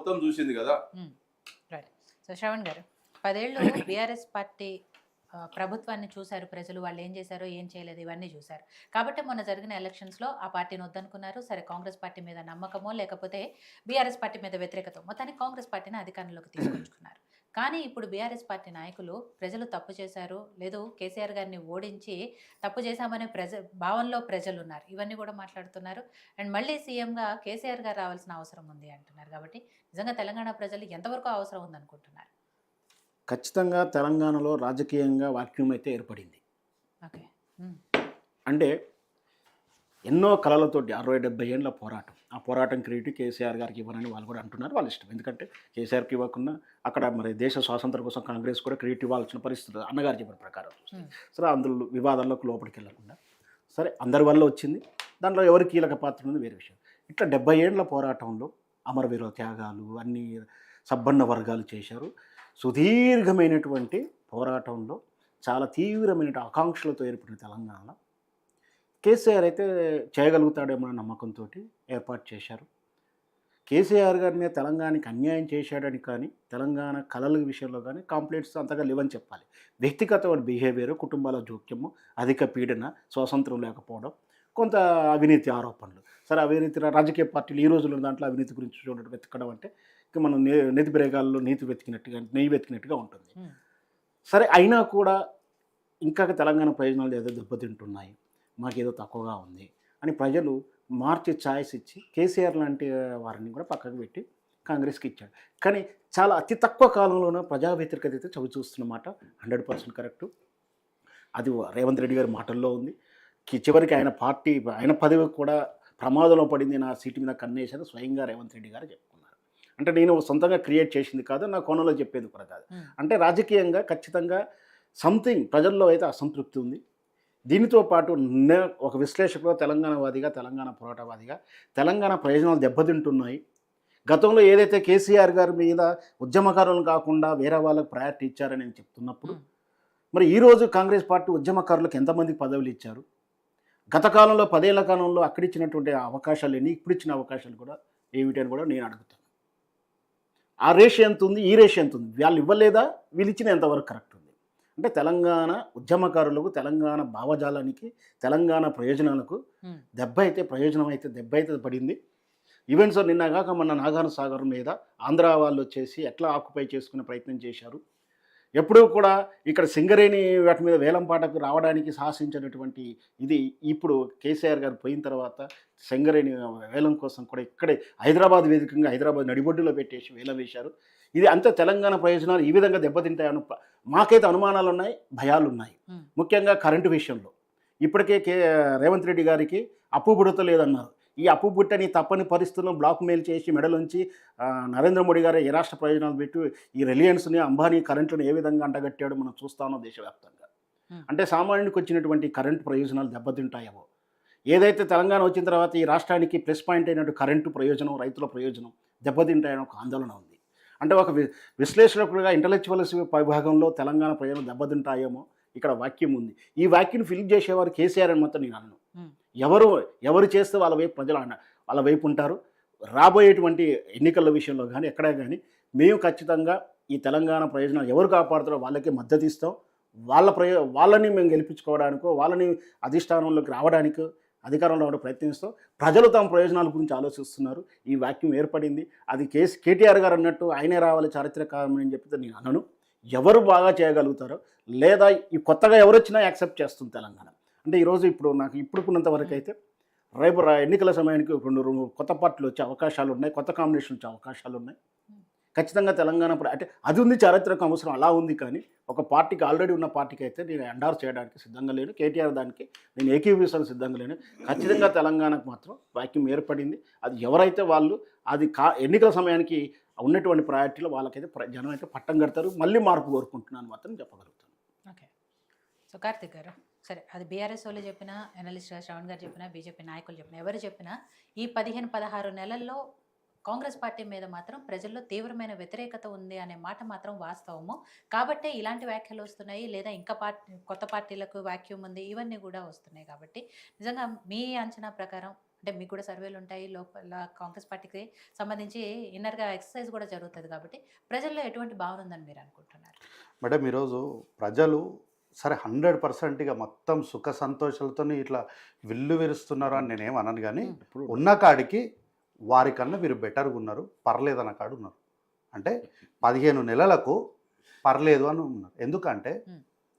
మొత్తం చూసింది కదా. రైట్. సో శ్రవణ్ గారు, 10 ఏళ్ళు బీఆర్ఎస్ పార్టీ ప్రభుత్వాన్ని చూశారు ప్రజలు. వాళ్ళు ఏం చేశారో, ఏం చేయలేదు ఇవన్నీ చూశారు. కాబట్టి మొన్న జరిగిన ఎలక్షన్స్‌లో ఆ పార్టీని వద్దనుకున్నారు. సరే కాంగ్రెస్ పార్టీ మీద నమ్మకమో, లేకపోతే బీఆర్ఎస్ పార్టీ మీద వ్యతిరేకతో మొత్తానికి కాంగ్రెస్ పార్టీని అధికారంలోకి తీసుకొచ్చుకున్నారు. కానీ ఇప్పుడు బీఆర్ఎస్ పార్టీ నాయకులు ప్రజలు తప్పు చేశారు, లేదు కేసీఆర్ గారిని ఓడించి తప్పు చేశామనే భావనలో ప్రజలున్నారు. ఇవన్నీ కూడా మాట్లాడుతున్నారు. అండ్ మళ్ళీ సీఎంగా కేసీఆర్ గారు రావాల్సిన అవసరం ఉంది అంటున్నారు. కాబట్టి నిజంగా తెలంగాణ ప్రజలు ఎంతవరకు అవసరం ఉందనుకుంటున్నారు? ఖచ్చితంగా తెలంగాణలో రాజకీయంగా వాక్యూమ్ అయితే ఏర్పడింది. ఓకే. హ్మ్. అంటే ఎన్నో కళలతోటి 60-70 ఏండ్ల పోరాటం. ఆ పోరాటం క్రెడిట్ కేసీఆర్ గారికి ఇవ్వనని వాళ్ళు కూడా అంటున్నారు. వాళ్ళ ఇష్టం. ఎందుకంటే కేసీఆర్‌కి ఇవ్వకున్నా అక్కడ మరి దేశ స్వాతంత్రం కోసం కాంగ్రెస్ కూడా క్రెడిట్ ఇవ్వాల్సిన పరిస్థితి అన్నగారు చెప్పిన ప్రకారం చూస్తే. హ్మ్. సరే అందులో వివాదాల్లోకి లోపలికి వెళ్ళకుండా సరే అందరి వల్ల వచ్చింది. దాంట్లో ఎవరు కీలక పాత్ర ఉంది వేరే విషయం. ఇట్లా 70 ఏండ్ల పోరాటంలో అమరవీరుల త్యాగాలు అన్నీ సబ్బన్న వర్గాలు చేశారు. సుదీర్ఘమైనటువంటి పోరాటంలో చాలా తీవ్రమైన ఆకాంక్షలతో ఏర్పడిన తెలంగాణ కేసీఆర్ అయితే చేయగలుగుతాడేమో అనే నమ్మకంతో ఏర్పాటు చేశారు. కేసీఆర్ గారిని తెలంగాణకి అన్యాయం చేశాడని కానీ తెలంగాణ కళల విషయంలో కానీ కంప్లైంట్స్ అంతగా లేవని చెప్పాలి. వ్యక్తిగతమైన బిహేవియర్, కుటుంబాల జోక్యము, అధిక పీడన, స్వాతంత్రం లేకపోవడం, కొంత అవినీతి ఆరోపణలు. సరే అవినీతి రాజకీయ పార్టీలు ఈ రోజుల్లో దాంట్లో అవినీతి గురించి చూడడం వెతకడం అంటే ఇక మనం నేతి బ్రేగాల్లో నెయ్యి వెతికినట్టుగా ఉంటుంది. హ్మ్. సరే అయినా కూడా ఇంకా తెలంగాణ ప్రయోజనాలు ఏదో దెబ్బతింటున్నాయి, మాకేదో తక్కువగా ఉంది అని ప్రజలు మార్చి ఛాయిస్ ఇచ్చి కేసీఆర్ లాంటి వారిని కూడా పక్కకు పెట్టి కాంగ్రెస్కి ఇచ్చాడు. కానీ చాలా అతి తక్కువ కాలంలోనే ప్రజా వ్యతిరేకత అయితే చవి చూస్తున్నమాట 100% కరెక్టు. అది రేవంత్ రెడ్డి గారి మాటల్లో ఉంది. చివరికి ఆయన పదవి కూడా ప్రమాదంలో పడింది, నా సీటు మీద కన్నేశారు స్వయంగా రేవంత్ రెడ్డి గారు చెప్పుకున్నారు. అంటే నేను సొంతంగా క్రియేట్ చేసింది కాదు, నా కోణంలో చెప్పేది కూడా కాదు. అంటే రాజకీయంగా ఖచ్చితంగా సంథింగ్ ప్రజల్లో అయితే అసంతృప్తి ఉంది. దీనితో పాటు ఒక విశ్లేషకుడు, తెలంగాణవాదిగా, తెలంగాణ పోరాటవాదిగా తెలంగాణ ప్రయోజనాలు దెబ్బతింటున్నాయి. గతంలో ఏదైతే కేసీఆర్ గారి మీద ఉద్యమకారులను కాకుండా వేరే వాళ్ళకి ప్రయారిటీ ఇచ్చారని నేను చెప్తున్నప్పుడు మరి ఈరోజు కాంగ్రెస్ పార్టీ ఉద్యమకారులకు ఎంతమందికి పదవులు ఇచ్చారు? గత కాలంలో 10 ఏళ్ల కాలంలో అక్కడిచ్చినటువంటి అవకాశాలు ఎన్ని, ఇప్పుడు ఇచ్చిన అవకాశాలు కూడా ఏమిటి అని కూడా నేను అడుగుతాను. ఆ రేషియో ఎంత ఉంది, ఈ రేషియో ఎంత ఉంది? వాళ్ళు ఇవ్వలేదా, వీళ్ళు ఇచ్చిన ఎంతవరకు కరెక్ట్ ఉంది? అంటే తెలంగాణ ఉద్యమకారులకు, తెలంగాణ భావజాలానికి, తెలంగాణ ప్రయోజనాలకు దెబ్బ అయితే పడింది. ఈవెంట్స్ నిన్నగాక మొన్న నాగార్జున సాగర్ మీద ఆంధ్ర వాళ్ళు వచ్చేసి ఎట్లా ఆక్యుపై చేసుకునే ప్రయత్నం చేశారు. ఎప్పుడూ కూడా ఇక్కడ సింగరేణి వాటి మీద వేలంపాటకు రావడానికి సాహసించినటువంటి ఇది ఇప్పుడు కేసీఆర్ గారు పోయిన తర్వాత సింగరేణి వేలం కోసం కూడా ఇక్కడే హైదరాబాద్ వేదికగా హైదరాబాద్ నడిబొడ్డులో పెట్టేసి వేలం వేశారు. ఇది అంతా తెలంగాణ ప్రయోజనాలు ఈ విధంగా దెబ్బతింటాయని మాకైతే అనుమానాలు ఉన్నాయి, భయాలు ఉన్నాయి. ముఖ్యంగా కరెంటు విషయంలో ఇప్పటికే రేవంత్ రెడ్డి గారికి అప్పు పుడతలేదన్నారు. ఈ అప్పు పుట్టని తప్పని పరిస్థితుల్లో బ్లాక్ మెయిల్ చేసి మెడలోంచి నరేంద్ర మోడీ గారు ఏ రాష్ట్ర ప్రయోజనాలు పెట్టి ఈ రిలయన్స్ని, అంబానీ కరెంట్లను ఏ విధంగా అంటగట్టాడో మనం చూస్తా ఉన్నాం దేశవ్యాప్తంగా. అంటే సామాన్యునికి వచ్చినటువంటి కరెంటు ప్రయోజనాలు దెబ్బతింటాయేమో. ఏదైతే తెలంగాణ వచ్చిన తర్వాత ఈ రాష్ట్రానికి ప్లస్ పాయింట్ అయినట్టు కరెంటు ప్రయోజనం, రైతుల ప్రయోజనం దెబ్బతింటాయని ఒక ఆందోళన ఉంది. అంటే ఒక విశ్లేషకుడిగా ఇంటలెక్చువల్స్ విభాగంలో తెలంగాణ ప్రయోజనం దెబ్బతింటాయేమో ఇక్కడ వాక్యం ఉంది. ఈ వాక్యం ఫిల్ చేసేవారు కేసీఆర్ అని మాత్రం నేను అనను. ఎవరు చేస్తే వాళ్ళ వైపు ఉంటారు. రాబోయేటువంటి ఎన్నికల విషయంలో కానీ ఎక్కడా కానీ మేము ఖచ్చితంగా ఈ తెలంగాణ ప్రయోజనాలు ఎవరు కాపాడుతారో వాళ్ళకే మద్దతు ఇస్తాం. వాళ్ళని మేము గెలిపించుకోవడానికో, వాళ్ళని అధిష్టానంలోకి రావడానికి, అధికారంలో రావడానికి ప్రయత్నిస్తాం. ప్రజలు తమ ప్రయోజనాల గురించి ఆలోచిస్తున్నారు. ఈ వాక్యం ఏర్పడింది. అది కేటీఆర్ గారు అన్నట్టు ఆయనే రావాలి చారిత్రకారం అని చెప్పి నేను అనను. ఎవరు బాగా చేయగలుగుతారో, లేదా ఈ కొత్తగా ఎవరు వచ్చినా యాక్సెప్ట్ చేస్తుంది తెలంగాణ. అంటే ఈరోజు నాకు ఇప్పుడుకున్నంత వరకు అయితే రేపు ఎన్నికల సమయానికి 2 కొత్త పార్టీలు వచ్చే అవకాశాలు ఉన్నాయి, కొత్త కాంబినేషన్ వచ్చే అవకాశాలు ఉన్నాయి. ఖచ్చితంగా తెలంగాణ అంటే అది ఉంది, చారిత్రక అవసరం అలా ఉంది. కానీ ఒక పార్టీకి ఆల్రెడీ ఉన్న పార్టీకి అయితే నేను ఎండార్స్ చేయడానికి సిద్ధంగా లేను. కేటీఆర్ దానికి నేను ఏకీభవించడానికి సిద్ధంగా లేను. ఖచ్చితంగా తెలంగాణకు మాత్రం వాక్యం ఏర్పడింది. అది ఎవరైతే వాళ్ళు అది ఎన్నికల సమయానికి ఉన్నటువంటి ప్రయారిటీలో వాళ్ళకైతే జనం అయితే పట్టం కడతారు. మళ్ళీ మార్పు కోరుకుంటున్నాను మాత్రం చెప్పగలుగుతాను. ఓకే. సో కార్తిక్ గారు, సరే అది బీఆర్ఎస్ వాళ్ళు చెప్పినా, ఎనలిస్ట్ శ్రవణ్ గారు చెప్పినా, బీజేపీ నాయకులు చెప్పినా, ఎవరు చెప్పినా ఈ 15-16 నెలల్లో కాంగ్రెస్ పార్టీ మీద మాత్రం ప్రజల్లో తీవ్రమైన వ్యతిరేకత ఉంది అనే మాట మాత్రం వాస్తవము. కాబట్టే ఇలాంటి వ్యాఖ్యలు వస్తున్నాయి, లేదా ఇంకా కొత్త పార్టీలకు వాక్యూమ్ ఉంది, ఇవన్నీ కూడా వస్తున్నాయి. కాబట్టి నిజంగా మీ అంచనా ప్రకారం అంటే మీకు కూడా సర్వేలు ఉంటాయి, లోపల కాంగ్రెస్ పార్టీకి సంబంధించి ఇన్నర్గా ఎక్సర్సైజ్ కూడా జరుగుతుంది కాబట్టి ప్రజల్లో ఎటువంటి భావన ఉందని మీరు అనుకుంటున్నారు? మేడం ఈరోజు ప్రజలు సరే 100% ఇక మొత్తం సుఖ సంతోషాలతో ఇట్లా విల్లు విరుస్తున్నారు అని నేనేం అనను, కానీ ఇప్పుడు ఉన్న కాడికి వారికన్నా వీరు బెటర్గా ఉన్నారు, పర్లేదు అన్న కాడు ఉన్నారు. అంటే 15 నెలలకు పర్లేదు అని ఉన్నారు. ఎందుకంటే మ్మ్.